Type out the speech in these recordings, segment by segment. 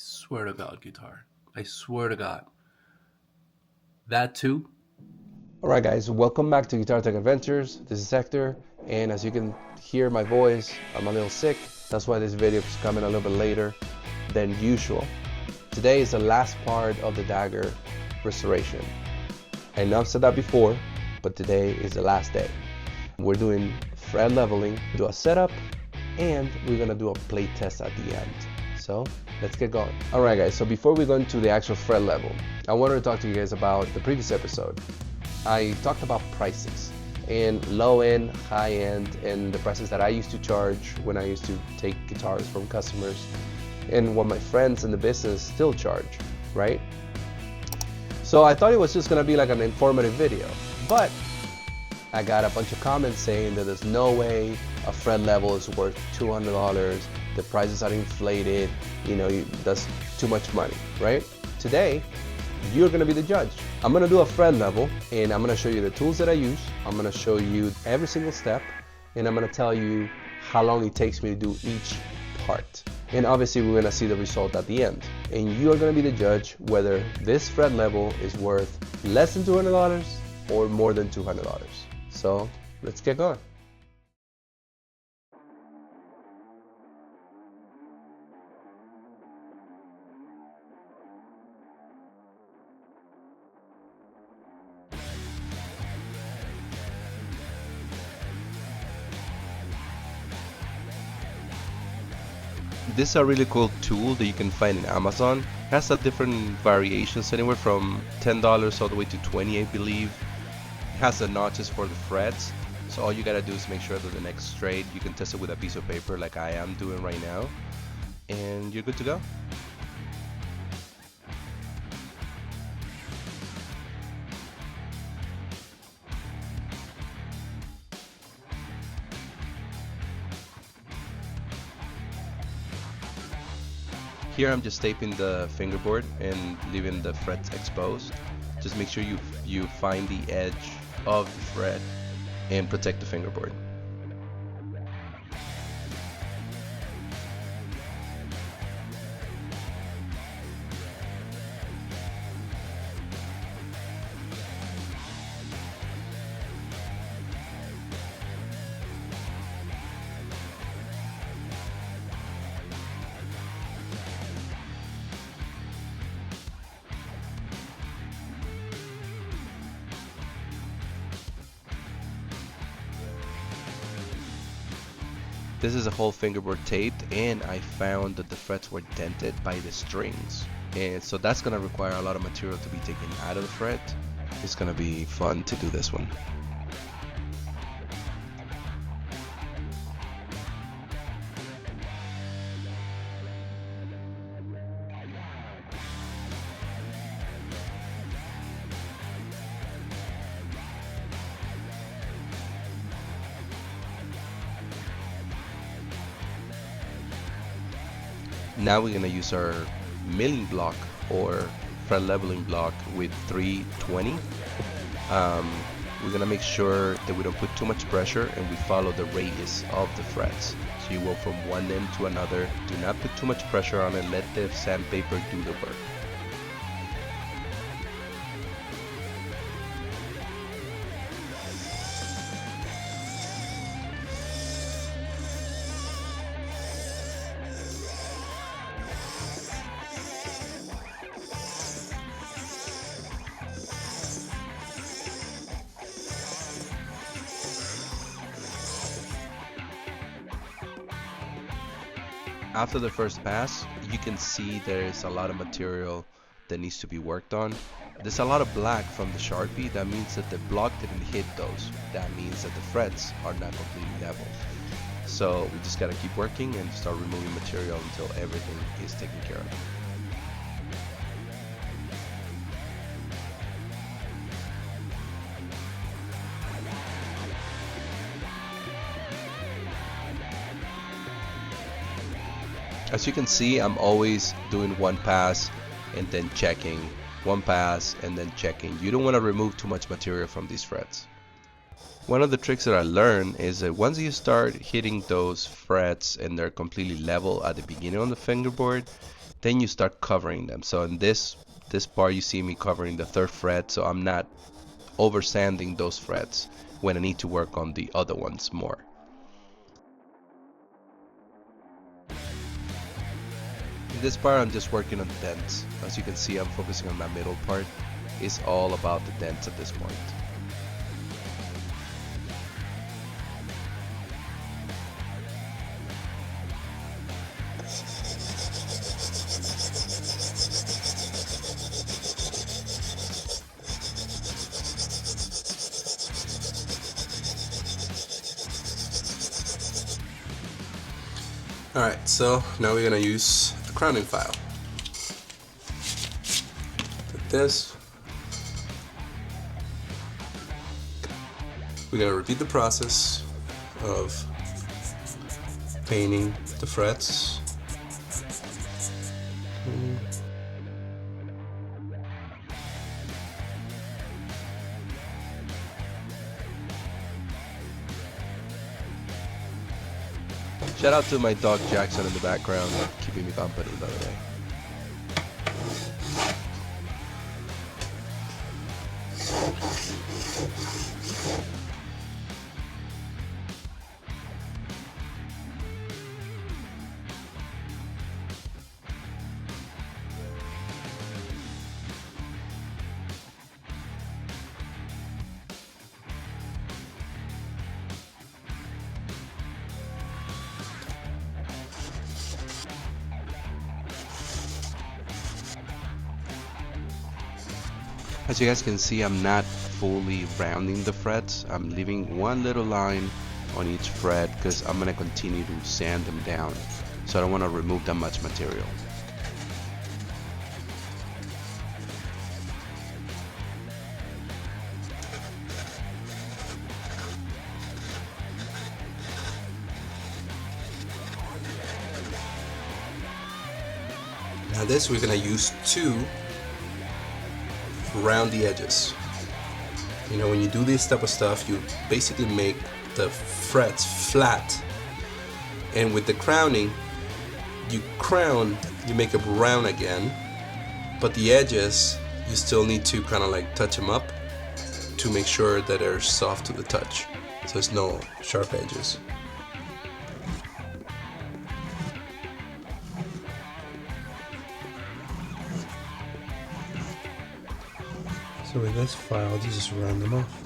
swear to God, guitar. I swear to God. That too? Alright guys, welcome back to Guitar Tech Adventures. This is Hector, and as you can hear my voice, I'm a little sick. That's why this video is coming a little bit later than usual. Today is the last part of the Dagger restoration. I know I've said that before, but today is the last day. We're doing fret leveling, do a setup, and we're gonna do a play test at the end. So let's get going. Alright guys, so before we go into the actual fret level, I wanted to talk to you guys about the previous episode. I talked about prices and low end, high end, and the prices that I used to charge when I used to take guitars from customers and what my friends in the business still charge, right? So I thought it was just gonna be like an informative video, but I got a bunch of comments saying that there's no way a fret level is worth $200, the prices are inflated, that's too much money, right? Today, you're gonna be the judge. I'm gonna do a fret level and I'm gonna show you the tools that I use. I'm gonna show you every single step and I'm gonna tell you how long it takes me to do each part. And obviously we're gonna see the result at the end. And you are gonna be the judge whether this fret level is worth less than $200 or more than $200. So let's get going. This is a really cool tool that you can find in Amazon. It has a different variations, anywhere from $10 all the way to $20, I believe. It has the notches for the frets, so all you gotta do is make sure that the neck's straight. You can test it with a piece of paper like I am doing right now, and you're good to go. Here I'm just taping the fingerboard and leaving the frets exposed. Just make sure you find the edge of the fret and protect the fingerboard. This is a whole fingerboard taped, and I found that the frets were dented by the strings, and so that's gonna require a lot of material to be taken out of the fret. It's gonna be fun to do this one. Now we're gonna use our milling block or fret leveling block with 320. We're gonna make sure that we don't put too much pressure and we follow the radius of the frets. So you go from one end to another. Do not put too much pressure on it. Let the sandpaper do the work. After the first pass, you can see there's a lot of material that needs to be worked on. There's a lot of black from the Sharpie. That means that the block didn't hit those. That means that the frets are not completely level. So we just gotta keep working and start removing material until everything is taken care of. As you can see, I'm always doing one pass and then checking, one pass and then checking. You don't want to remove too much material from these frets. One of the tricks that I learned is that once you start hitting those frets and they're completely level at the beginning on the fingerboard, then you start covering them. So in this part you see me covering the 3rd fret, so I'm not over sanding those frets when I need to work on the other ones more. In this part I'm just working on dents. As you can see, I'm focusing on that middle part. It's all about the dents at this point. Alright, so now we're going to use a crowning file. Like this. We're going to repeat the process of painting the frets. Shout out to my dog Jackson in the background, keeping me company the other day. As you guys can see, I'm not fully rounding the frets. I'm leaving one little line on each fret because I'm going to continue to sand them down. So I don't want to remove that much material. Now this we're going to use to round the edges. You know, when you do this type of stuff, you basically make the frets flat, and with the crowning, you crown, you make it round again, but the edges, you still need to kind of like touch them up to make sure that they're soft to the touch, so there's no sharp edges. So with this file, you just round them off.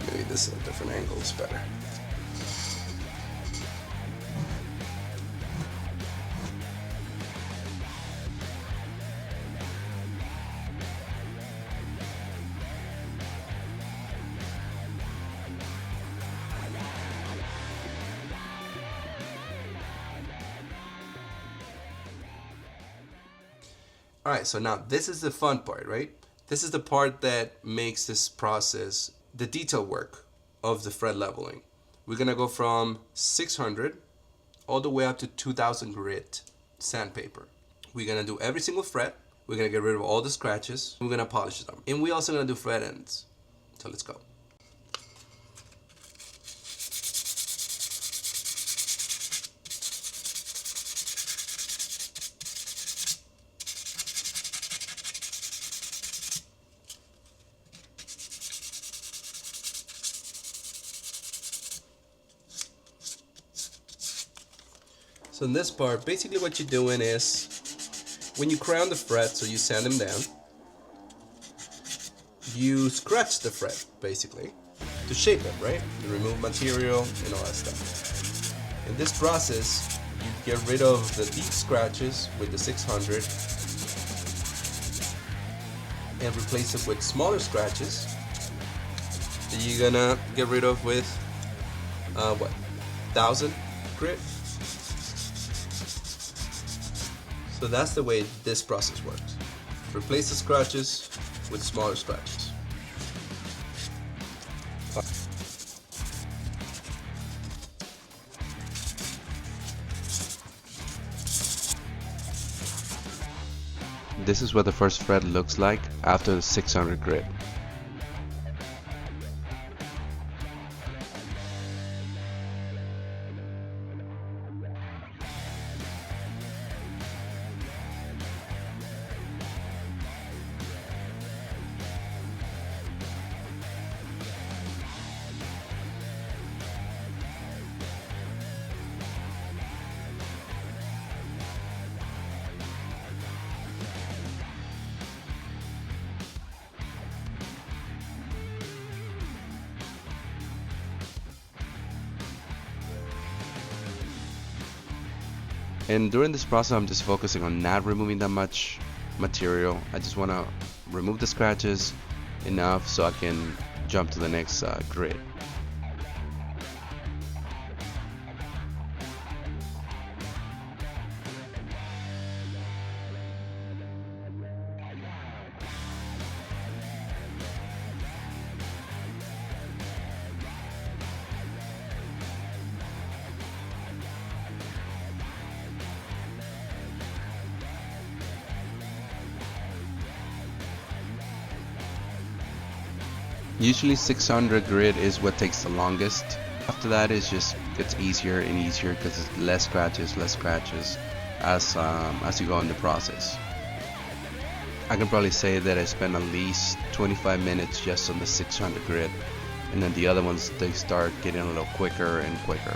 Maybe this is a different angle is better. Alright, so now this is the fun part, right? This is the part that makes this process, the detail work of the fret leveling. We're gonna go from 600 all the way up to 2000 grit sandpaper. We're gonna do every single fret. We're gonna get rid of all the scratches. We're gonna polish them. And we're also gonna do fret ends. So let's go. So in this part, basically what you're doing is, when you crown the fret, so you sand them down, you scratch the fret, basically, to shape it, right? You remove material and all that stuff. In this process, you get rid of the deep scratches with the 600 and replace it with smaller scratches that you're gonna get rid of with, 1000 grit? So that's the way this process works. Replace the scratches with smaller scratches. This is what the first fret looks like after the 600 grit. And during this process, I'm just focusing on not removing that much material. I just want to remove the scratches enough so I can jump to the next grid. Usually 600 grid is what takes the longest. After that it just gets easier and easier because it's less scratches as you go in the process. I can probably say that I spent at least 25 minutes just on the 600 grid, and then the other ones, they start getting a little quicker and quicker.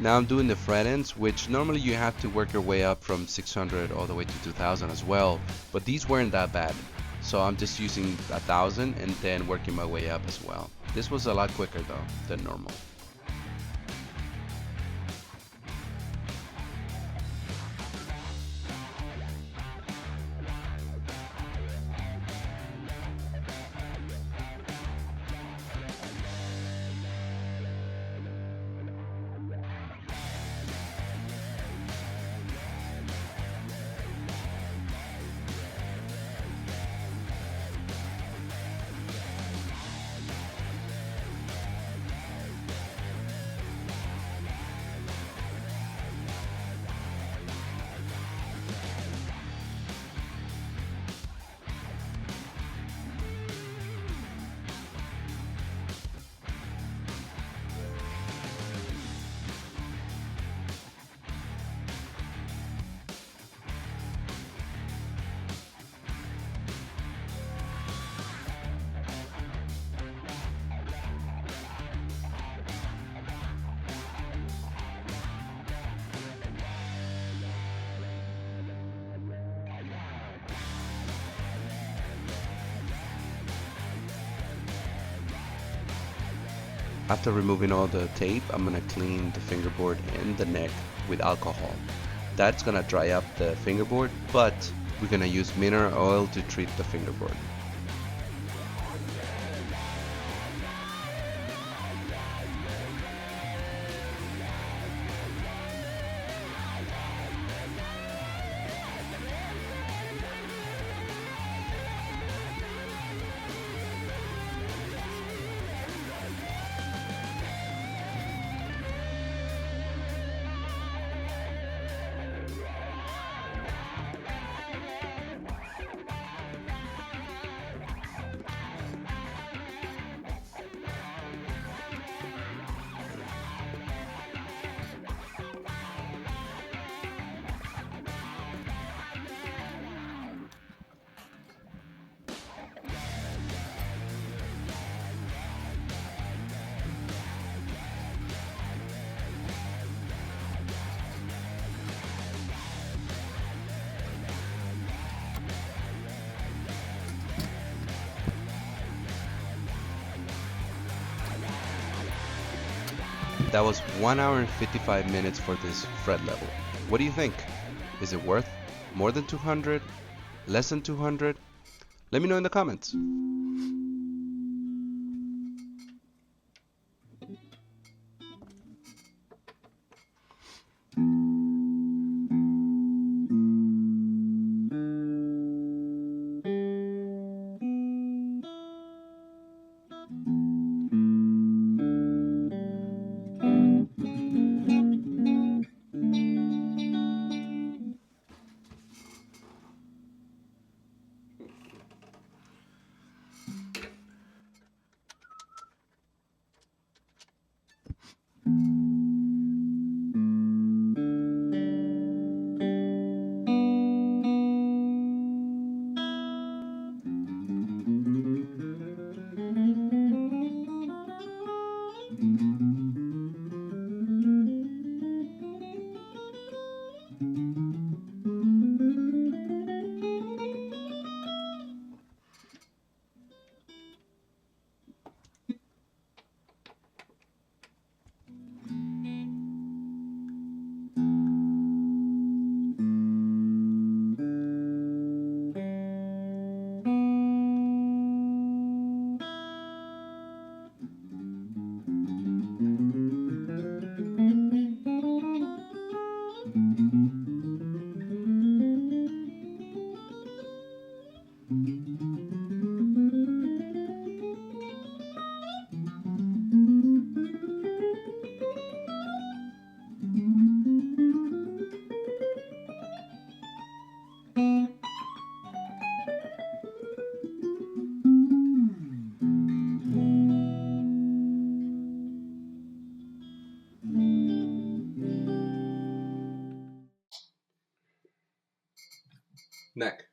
Now I'm doing the fret ends, which normally you have to work your way up from 600 all the way to 2000 as well, but these weren't that bad. So I'm just using 1000 and then working my way up as well. This was a lot quicker though than normal. After removing all the tape, I'm gonna clean the fingerboard and the neck with alcohol. That's gonna dry up the fingerboard, but we're gonna use mineral oil to treat the fingerboard. That was 1 hour and 55 minutes for this fret level. What do you think? Is it worth more than 200? Less than 200? Let me know in the comments. Neck.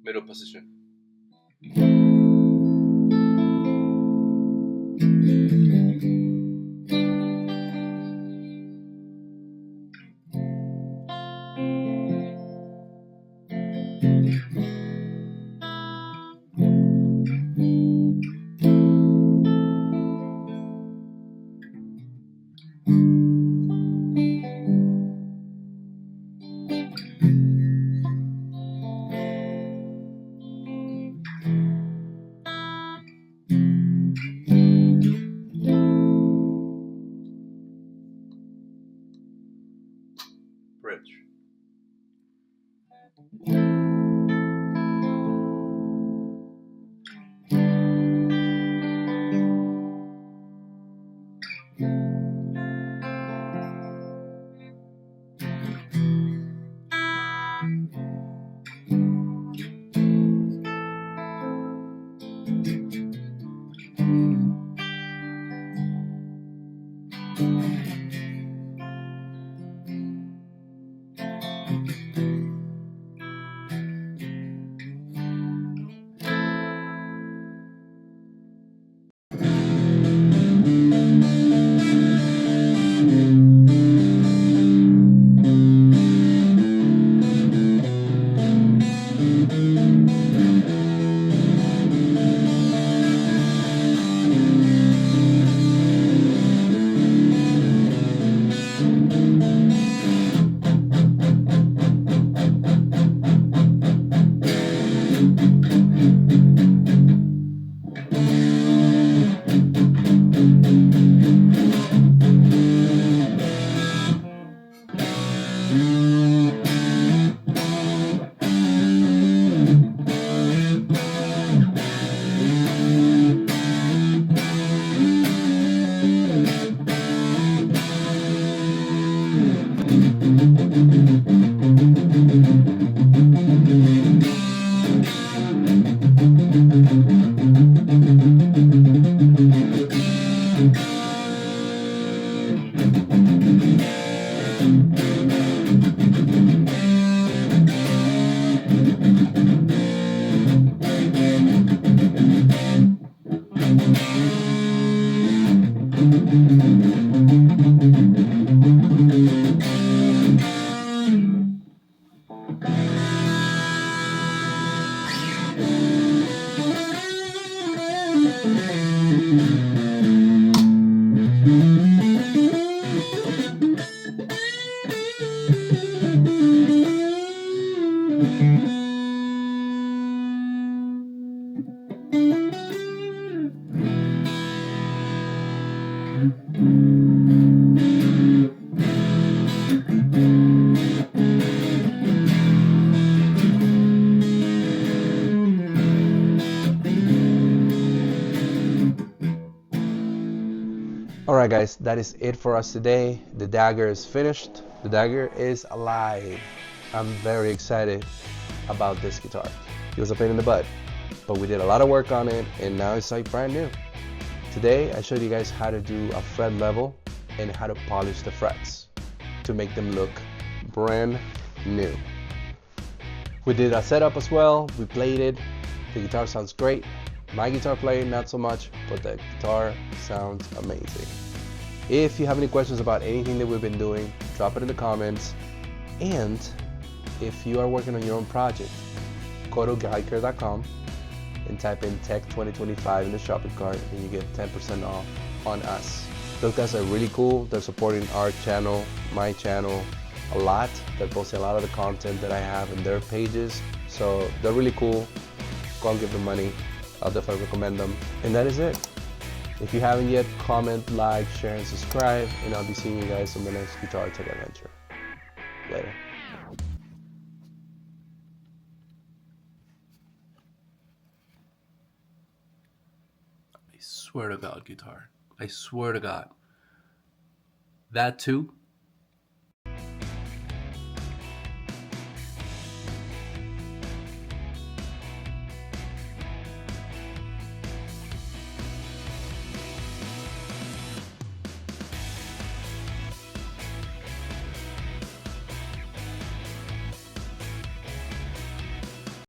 Middle position. Alright guys, that is it for us today. The dagger is finished. The dagger is alive. I'm very excited about this guitar. It was a pain in the butt, but we did a lot of work on it and now it's like brand new. Today I showed you guys how to do a fret level and how to polish the frets to make them look brand new. We did a setup as well. We played it. The guitar sounds great. My guitar playing not so much, but the guitar sounds amazing. If you have any questions about anything that we've been doing, drop it in the comments. And if you are working on your own project, go to Guyker.com and type in Tech 2025 in the shopping cart and you get 10% off on us. Those guys are really cool. They're supporting our channel, my channel, a lot. They're posting a lot of the content that I have in their pages. So they're really cool. Go and give them money. I'll definitely recommend them. And that is it. If you haven't yet, comment, like, share, and subscribe. And I'll be seeing you guys on the next Guitar Tech adventure. Later. I swear to God, guitar. I swear to God. That too